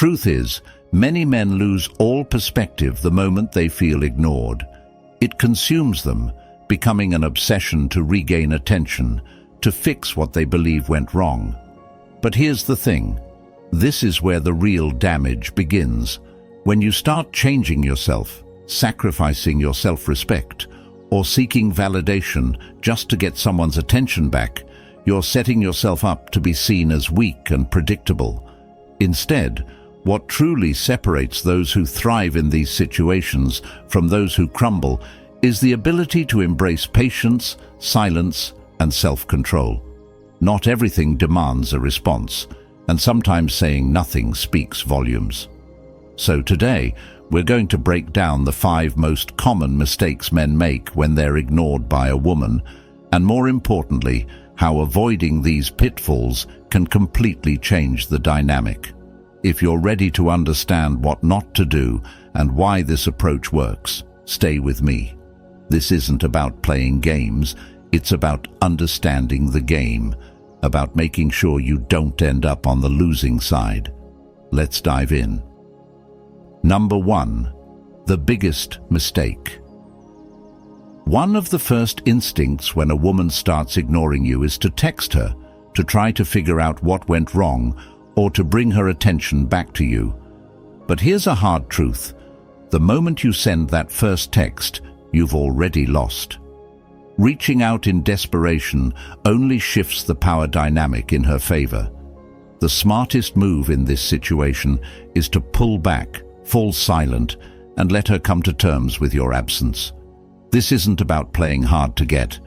truth is, many men lose all perspective the moment they feel ignored. It consumes them, becoming an obsession to regain attention, to fix what they believe went wrong. But here's the thing. This is where the real damage begins. When you start changing yourself, sacrificing your self-respect, or seeking validation just to get someone's attention back, you're setting yourself up to be seen as weak and predictable. Instead, what truly separates those who thrive in these situations from those who crumble is the ability to embrace patience, silence, and self-control. Not everything demands a response, and sometimes saying nothing speaks volumes. So today, we're going to break down the 5 most common mistakes men make when they're ignored by a woman, and more importantly, how avoiding these pitfalls can completely change the dynamic. If you're ready to understand what not to do and why this approach works, stay with me. This isn't about playing games, it's about understanding the game, about making sure you don't end up on the losing side. Let's dive in. Number 1. The biggest mistake. One of the first instincts when a woman starts ignoring you is to text her, to try to figure out what went wrong, or to bring her attention back to you. But here's a hard truth. The moment you send that first text, you've already lost. Reaching out in desperation only shifts the power dynamic in her favor. The smartest move in this situation is to pull back, fall silent, and let her come to terms with your absence. This isn't about playing hard to get.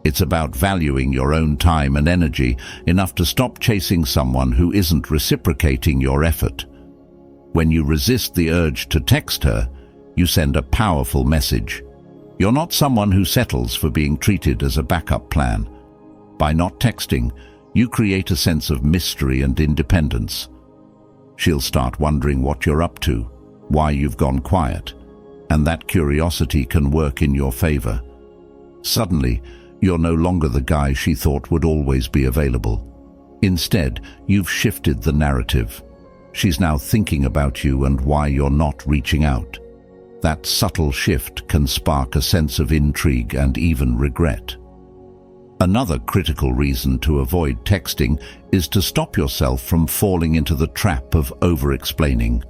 It's about valuing your own time and energy enough to stop chasing someone who isn't reciprocating your effort. When you resist the urge to text her, you send a powerful message. You're not someone who settles for being treated as a backup plan. By not texting, you create a sense of mystery and independence. She'll start wondering what you're up to, why you've gone quiet, and that curiosity can work in your favor. Suddenly, you're no longer the guy she thought would always be available. Instead, you've shifted the narrative. She's now thinking about you and why you're not reaching out. That subtle shift can spark a sense of intrigue and even regret. Another critical reason to avoid texting is to stop yourself from falling into the trap of over-explaining.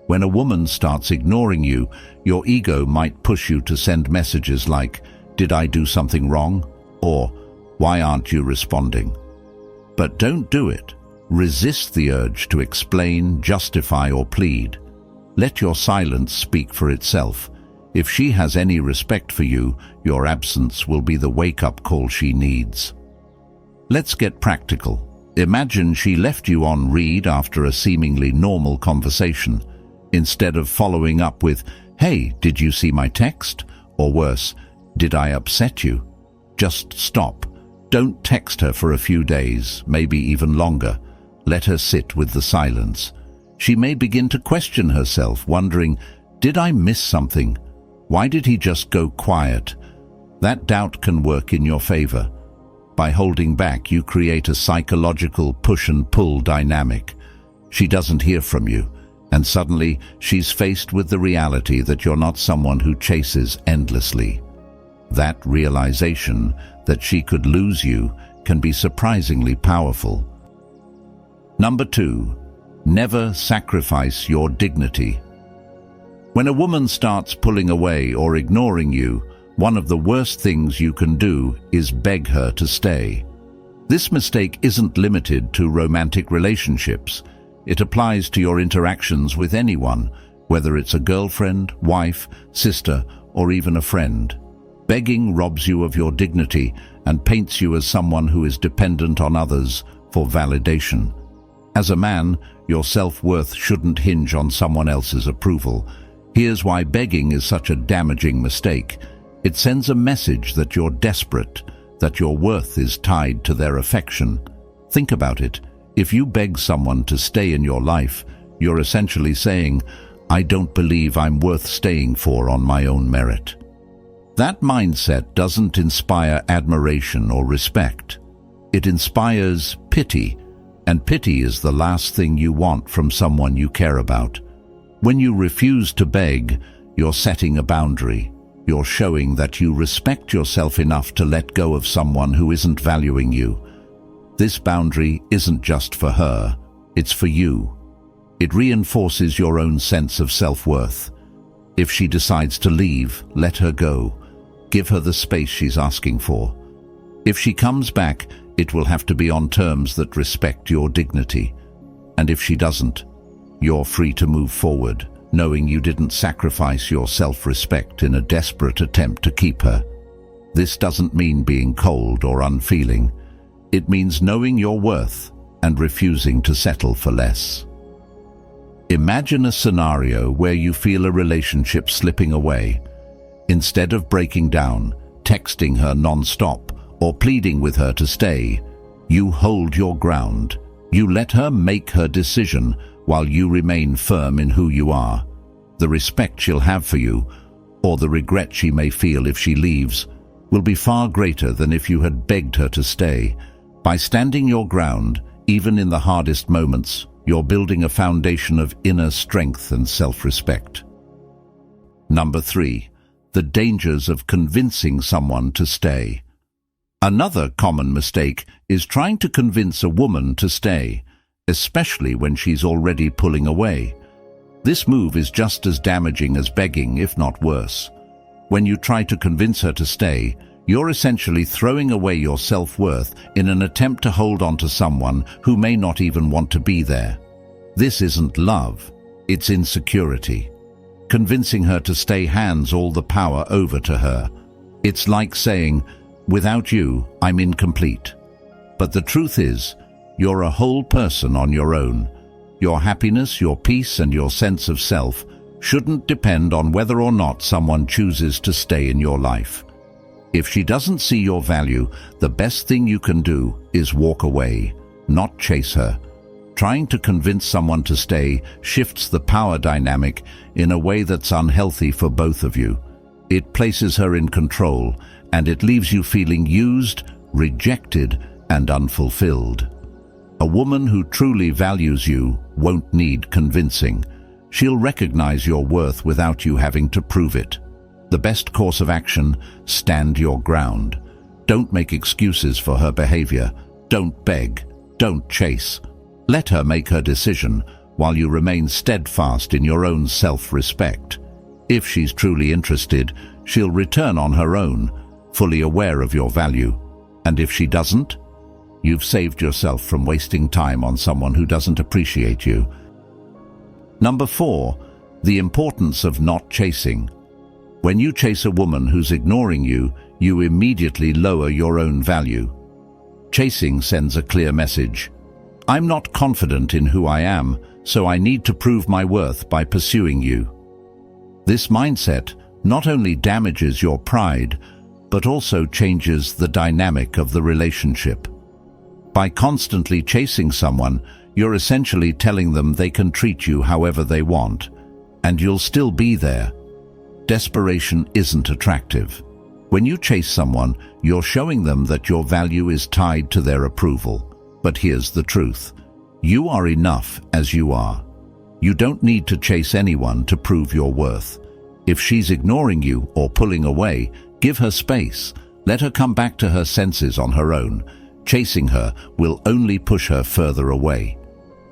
When a woman starts ignoring you, your ego might push you to send messages like, "Did I do something wrong?" or "Why aren't you responding?" But don't do it. Resist the urge to explain, justify, or plead. Let your silence speak for itself. If she has any respect for you, your absence will be the wake-up call she needs. Let's get practical. Imagine she left you on read after a seemingly normal conversation. Instead of following up with, "Hey, did you see my text?" or worse, "Did I upset you?" Just stop. Don't text her for a few days, maybe even longer. Let her sit with the silence. She may begin to question herself, wondering, "Did I miss something? Why did he just go quiet?" That doubt can work in your favor. By holding back, you create a psychological push-and-pull dynamic. She doesn't hear from you, and suddenly she's faced with the reality that you're not someone who chases endlessly. That realization that she could lose you can be surprisingly powerful. Number 2. Never sacrifice your dignity. When a woman starts pulling away or ignoring you, one of the worst things you can do is beg her to stay. This mistake isn't limited to romantic relationships. It applies to your interactions with anyone, whether it's a girlfriend, wife, sister, or even a friend. Begging robs you of your dignity and paints you as someone who is dependent on others for validation. As a man, your self-worth shouldn't hinge on someone else's approval. Here's why begging is such a damaging mistake. It sends a message that you're desperate, that your worth is tied to their affection. Think about it. If you beg someone to stay in your life, you're essentially saying, "I don't believe I'm worth staying for on my own merit." That mindset doesn't inspire admiration or respect. It inspires pity, And pity is the last thing you want from someone you care about. When you refuse to beg, you're setting a boundary. You're showing that you respect yourself enough to let go of someone who isn't valuing you. This boundary isn't just for her, it's for you. It reinforces your own sense of self-worth. If she decides to leave, let her go. Give her the space she's asking for. If she comes back, it will have to be on terms that respect your dignity. And if she doesn't, you're free to move forward, knowing you didn't sacrifice your self-respect in a desperate attempt to keep her. This doesn't mean being cold or unfeeling. It means knowing your worth and refusing to settle for less. Imagine a scenario where you feel a relationship slipping away. Instead of breaking down, texting her non-stop, or pleading with her to stay, you hold your ground. You let her make her decision while you remain firm in who you are. The respect she'll have for you, or the regret she may feel if she leaves, will be far greater than if you had begged her to stay. By standing your ground, even in the hardest moments, you're building a foundation of inner strength and self-respect. Number 3. The dangers of convincing someone to stay. Another common mistake is trying to convince a woman to stay, especially when she's already pulling away. This move is just as damaging as begging, if not worse. When you try to convince her to stay, you're essentially throwing away your self-worth in an attempt to hold on to someone who may not even want to be there. This isn't love, it's insecurity. Convincing her to stay hands all the power over to her. It's like saying, "Without you, I'm incomplete." But the truth is, you're a whole person on your own. Your happiness, your peace, and your sense of self shouldn't depend on whether or not someone chooses to stay in your life. If she doesn't see your value, the best thing you can do is walk away, not chase her. Trying to convince someone to stay shifts the power dynamic in a way that's unhealthy for both of you. It places her in control, and it leaves you feeling used, rejected, and unfulfilled. A woman who truly values you won't need convincing. She'll recognize your worth without you having to prove it. The best course of action: stand your ground. Don't make excuses for her behavior. Don't beg. Don't chase. Let her make her decision while you remain steadfast in your own self-respect. If she's truly interested, she'll return on her own, fully aware of your value. And if she doesn't, you've saved yourself from wasting time on someone who doesn't appreciate you. Number 4, the importance of not chasing. When you chase a woman who's ignoring you, you immediately lower your own value. Chasing sends a clear message. I'm not confident in who I am, so I need to prove my worth by pursuing you. This mindset not only damages your pride, but also changes the dynamic of the relationship. By constantly chasing someone, you're essentially telling them they can treat you however they want, and you'll still be there. Desperation isn't attractive. When you chase someone, you're showing them that your value is tied to their approval. But here's the truth. You are enough as you are. You don't need to chase anyone to prove your worth. If she's ignoring you or pulling away, give her space. Let her come back to her senses on her own. Chasing her will only push her further away.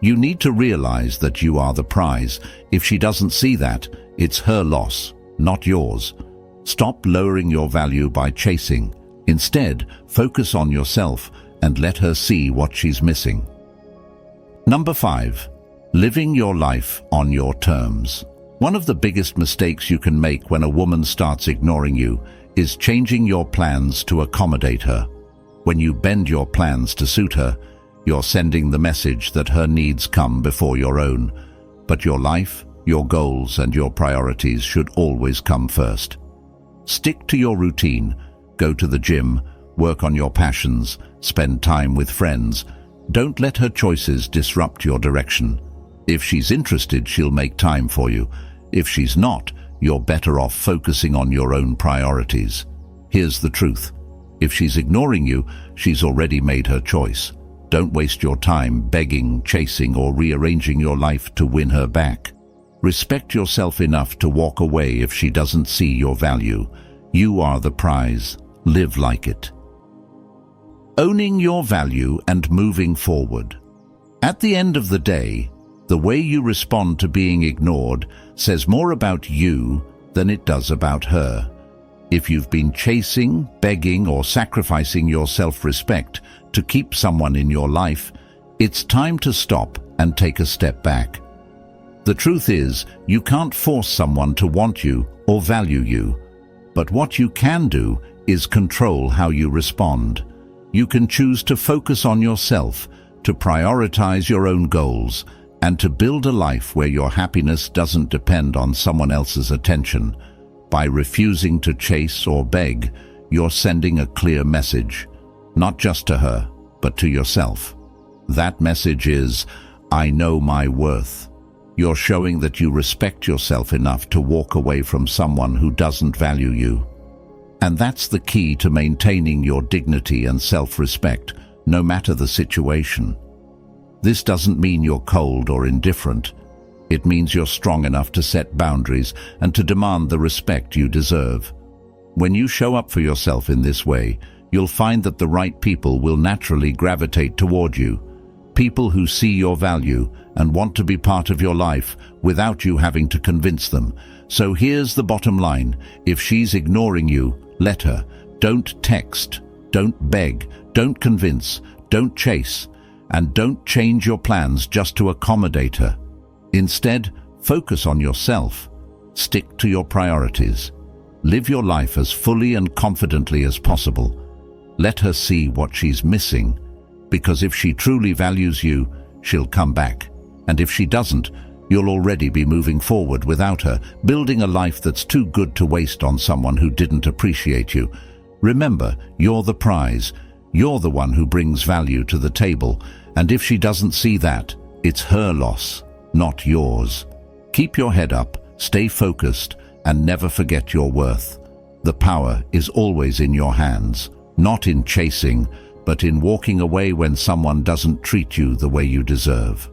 You need to realize that you are the prize. If she doesn't see that, it's her loss, not yours. Stop lowering your value by chasing. Instead, focus on yourself and let her see what she's missing. Number 5, living your life on your terms. One of the biggest mistakes you can make when a woman starts ignoring you is changing your plans to accommodate her. When you bend your plans to suit her, you're sending the message that her needs come before your own. But your life, your goals, and your priorities should always come first. Stick to your routine. Go to the gym, work on your passions, spend time with friends. Don't let her choices disrupt your direction. If she's interested, she'll make time for you. If she's not, you're better off focusing on your own priorities. Here's the truth. If she's ignoring you, she's already made her choice. Don't waste your time begging, chasing, or rearranging your life to win her back. Respect yourself enough to walk away if she doesn't see your value. You are the prize. Live like it. Owning your value and moving forward. At the end of the day, the way you respond to being ignored says more about you than it does about her. If you've been chasing, begging, or sacrificing your self-respect to keep someone in your life, it's time to stop and take a step back. The truth is, you can't force someone to want you or value you. But what you can do is control how you respond. You can choose to focus on yourself, to prioritize your own goals, and to build a life where your happiness doesn't depend on someone else's attention. By refusing to chase or beg, you're sending a clear message, not just to her, but to yourself. That message is, I know my worth. You're showing that you respect yourself enough to walk away from someone who doesn't value you. And that's the key to maintaining your dignity and self-respect, no matter the situation. This doesn't mean you're cold or indifferent. It means you're strong enough to set boundaries and to demand the respect you deserve. When you show up for yourself in this way, you'll find that the right people will naturally gravitate toward you. People who see your value and want to be part of your life without you having to convince them. So here's the bottom line. If she's ignoring you, let her. Don't text, don't beg, don't convince, don't chase, and don't change your plans just to accommodate her. Instead, focus on yourself. Stick to your priorities. Live your life as fully and confidently as possible. Let her see what she's missing, because if she truly values you, she'll come back. And if she doesn't, you'll already be moving forward without her, building a life that's too good to waste on someone who didn't appreciate you. Remember, you're the prize. You're the one who brings value to the table, and if she doesn't see that, it's her loss, not yours. Keep your head up, stay focused, and never forget your worth. The power is always in your hands, not in chasing, but in walking away when someone doesn't treat you the way you deserve.